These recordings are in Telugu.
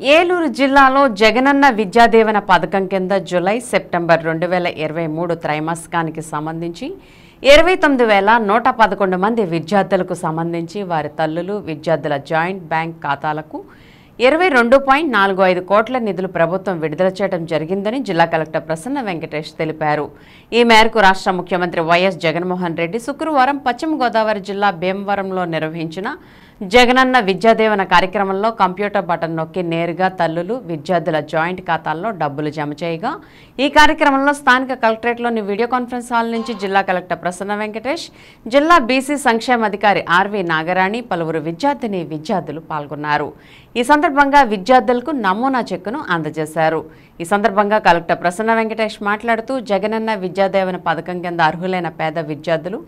ఏలూరు జిల్లాలో జగనన్న విద్యాదీవెన పథకం కింద జూలై సెప్టెంబర్ 2023 త్రైమాసికానికి సంబంధించి 29,111 మంది విద్యార్థులకు సంబంధించి వారి తల్లులు విద్యార్థుల జాయింట్ బ్యాంక్ ఖాతాలకు 22.45 కోట్ల నిధులు ప్రభుత్వం విడుదల చేయడం జరిగిందని జిల్లా కలెక్టర్ ప్రసన్న వెంకటేష్ తెలిపారు. ఈ మేరకు రాష్ట్ర ముఖ్యమంత్రి వైఎస్ జగన్మోహన్ రెడ్డి శుక్రవారం పశ్చిమ గోదావరి జిల్లా భీమవరంలో నిర్వహించిన జగనన్న విద్యాదీవెన కార్యక్రమంలో కంప్యూటర్ బటన్ నొక్కి నేరుగా తల్లులు విద్యార్థుల జాయింట్ ఖాతాల్లో డబ్బులు జమ చేయగా ఈ కార్యక్రమంలో స్థానిక కలెక్టరేట్లోని వీడియో కాన్ఫరెన్స్ హాల్ నుంచి జిల్లా కలెక్టర్ ప్రసన్న వెంకటేష్, జిల్లా బీసీ సంక్షేమ అధికారి ఆర్వి నాగరాణి, పలువురు విద్యార్థులు పాల్గొన్నారు. ఈ సందర్భంగా విద్యార్థులకు నమూనా చెక్కును అందజేశారు. ఈ సందర్భంగా కలెక్టర్ ప్రసన్న వెంకటేష్ మాట్లాడుతూ జగనన్న విద్యాదీవెన పథకం కింద అర్హులైన పేద విద్యార్థులు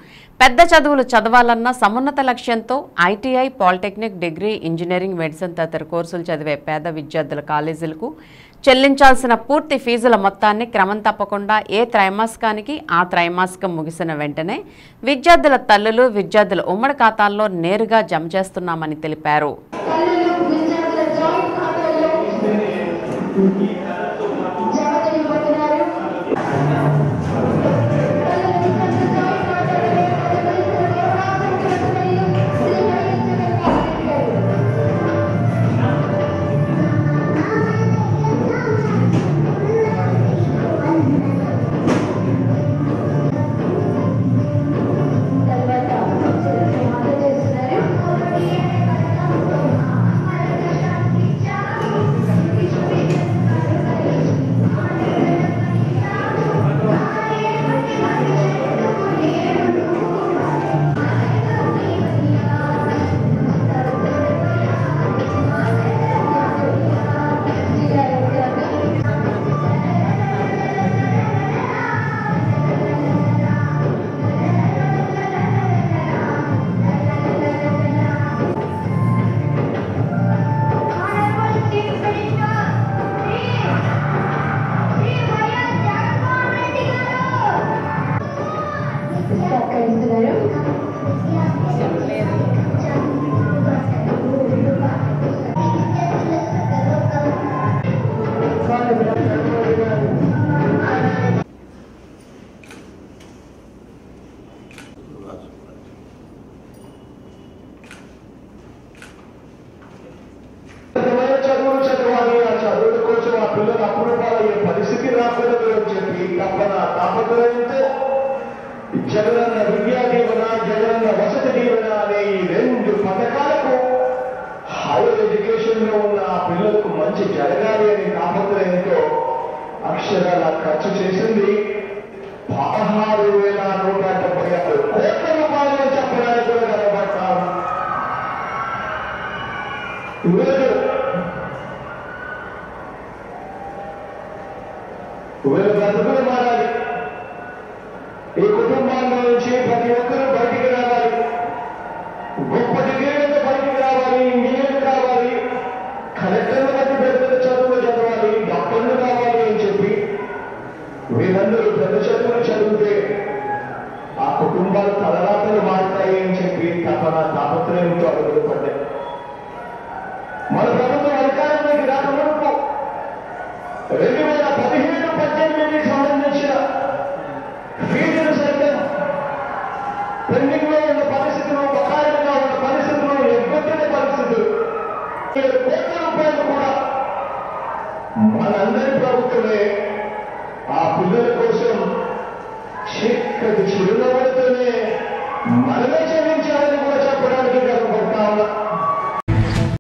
పెద్ద చదువులు చదవాలన్న సమున్నత లక్ష్యంతో ITI, polytechnic, degree, engineering, medicine తదితర కోర్సులు చదివే పేద విద్యార్థుల కాలేజీలకు చెల్లించాల్సిన పూర్తి ఫీజుల మొత్తాన్ని క్రమం తప్పకుండా ఏ త్రైమాసికానికి ఆ త్రైమాసికం ముగిసిన వెంటనే విద్యార్థుల తల్లులు విద్యార్థుల ఉమ్మడి ఖాతాల్లో నేరుగా జమ చేస్తున్నామని తెలిపారు. పిల్లలు అప్రూపాలయ్యే పరిస్థితి రాకూడదు అని చెప్పి తాపత్రయంతో జగనన్న విద్యా దీవెన, జగనన్న వసతి దీవెన అనే ఈ రెండు పథకాలకు హైయర్ ఎడ్యుకేషన్ లో ఉన్న పిల్లలకు మంచి జరగాలి అనే తాపత్రయంతో అక్షరాల ఖర్చు చేసింది 16,176 కోట్ల రూపాయలు చెప్పడానికి కూడా కనబడతాం. వీళ్ళు బ్రతుకులు మారాలి. ఈ కుటుంబాల్లో నుంచి ప్రతి ఒక్కరూ బయటికి రావాలి. గొప్ప డిగ్రీలతో బయటికి రావాలి, ఇంజనీర్లు కావాలి, కలెక్టర్లు బట్టి పెద్ద చదువులు చదవాలి, డాక్టర్లు కావాలి అని చెప్పి వీళ్ళందరూ పెద్ద చదువులు చదివితే ఆ కుటుంబాలు తలరాతలు మారుతాయి అని చెప్పి తాపత్రయంతో అడుగులు పడ్డాయి. మన ప్రభుత్వం అధికారంలోకి రాకముందు 2017-18 సంబంధించిన ఫీజులు సైతం పెండింగ్ లో ఉన్న పరిస్థితులు, బకాయిలుగా ఉన్న పరిస్థితులు, ఎగ్గొట్టిన పరిస్థితులు, 7 కోట్ల రూపాయలు కూడా మనందరి ప్రభుత్వమే ఆ పిల్లల కోసం చిక్కటి చిరునవ్వులతోనే మనమే